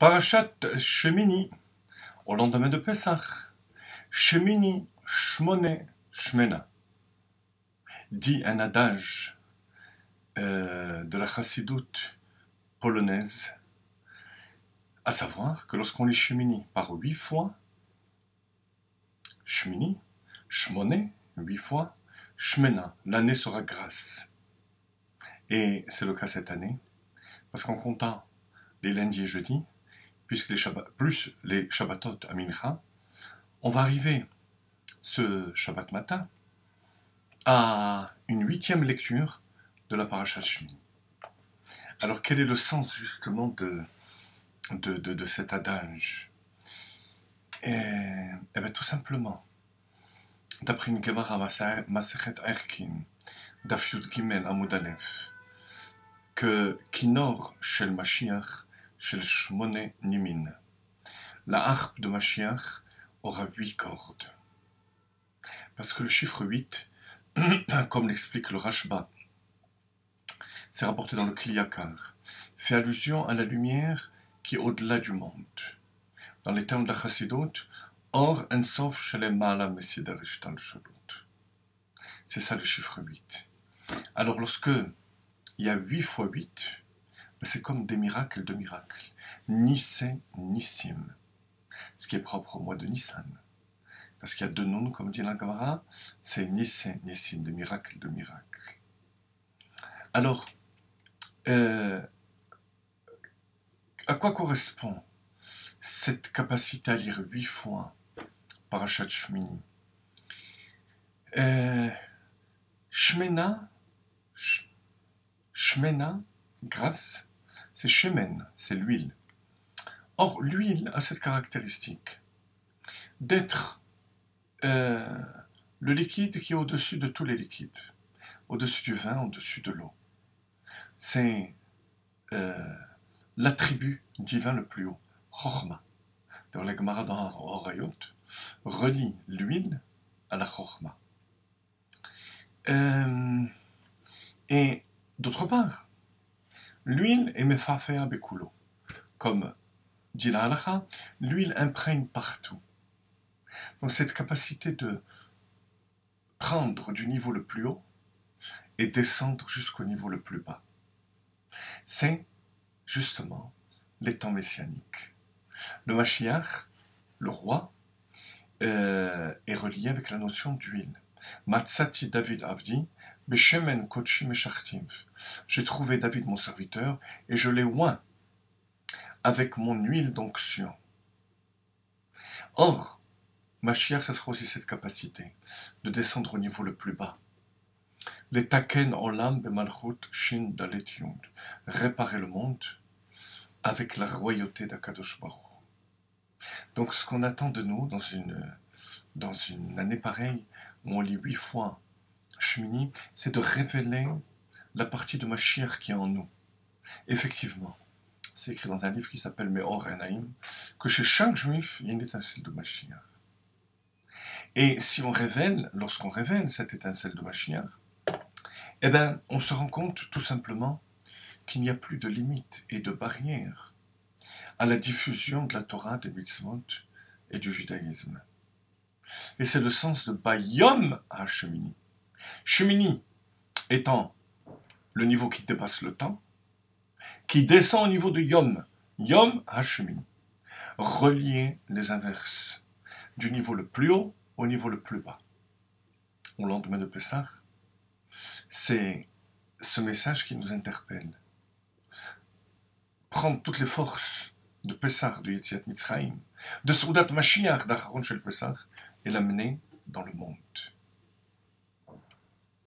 Parashat Shemini, au lendemain de Pessah. Shemini, Shmone, Shmena. Dit un adage de la chassidoute polonaise, à savoir que lorsqu'on lit Shemini par 8 fois, Shmini, Shmone, 8 fois, Shmena, l'année sera grasse. Et c'est le cas cette année, parce qu'en comptant les lundis et jeudis, plus les Shabbatot à Mincha, on va arriver ce Shabbat matin à une 8e lecture de la Parashat Shemini. Alors quel est le sens justement de cet adage? Bien tout simplement, d'après une Gemara Masechet Erkin, Daf Yud Gimel Amud Aleph, que Kinor Shel Mashiach Shel Shmone Nimin, la harpe de Mashiach aura 8 cordes. Parce que le chiffre 8, comme l'explique le Rashba, c'est rapporté dans le Kliyakar, fait allusion à la lumière qui est au-delà du monde. Dans les termes de la Chassidut, Or en sof shelemala mesidarish tal shalut. C'est ça le chiffre 8. Alors lorsque il y a 8 fois 8, c'est comme des miracles de miracles. Nissé, Nissim. Ce qui est propre au mois de Nissan. Parce qu'il y a 2 noms, comme dit la Gemara, c'est Nissé, Nissim, des miracles de miracles. Alors, à quoi correspond cette capacité à lire 8 fois Parashat Shemini? Shmena, grâce, c'est shemen, c'est l'huile. Or, l'huile a cette caractéristique d'être le liquide qui est au-dessus de tous les liquides, au-dessus du vin, au-dessus de l'eau. C'est l'attribut divin le plus haut, Chochma. Dans la Gemara dans Horayot, relie l'huile à la Chochma. Et d'autre part, l'huile est mefafea bekulo. Comme dit la halakha, l'huile imprègne partout. Donc cette capacité de prendre du niveau le plus haut et descendre jusqu'au niveau le plus bas, c'est justement les temps messianiques. Le Mashiach, le roi, est relié avec la notion d'huile. Matzati David Avdi, Beshemen Kochi Meshachtiv. J'ai trouvé David mon serviteur et je l'ai oint avec mon huile d'onction. Or, Mashiach, ça sera aussi cette capacité de descendre au niveau le plus bas. Les taken olam bemalchut shin dalet yud. Réparer le monde avec la royauté d'Akadosh Baruch. Donc ce qu'on attend de nous dans une année pareille, où on lit 8 fois Shemini, c'est de révéler la partie de Mashiach qui est en nous. Effectivement, c'est écrit dans un livre qui s'appelle Meor Enaim, que chez chaque juif, il y a une étincelle de Mashiach. Et si on révèle, lorsqu'on révèle cette étincelle de Mashiach, eh bien, on se rend compte tout simplement qu'il n'y a plus de limites et de barrières à la diffusion de la Torah, des mitzvot et du judaïsme. Et c'est le sens de Bayom à Shemini. Shemini étant le niveau qui dépasse le temps, qui descend au niveau de Yom, Yom à Shemini. Relier les inverses, du niveau le plus haut au niveau le plus bas. Au lendemain de Pessah, c'est ce message qui nous interpelle. Prendre toutes les forces de Pessah, de Yetziat Mitzrayim, de Soudat Mashiach, d'Acharon Shel Pessah, et l'amener dans le monde.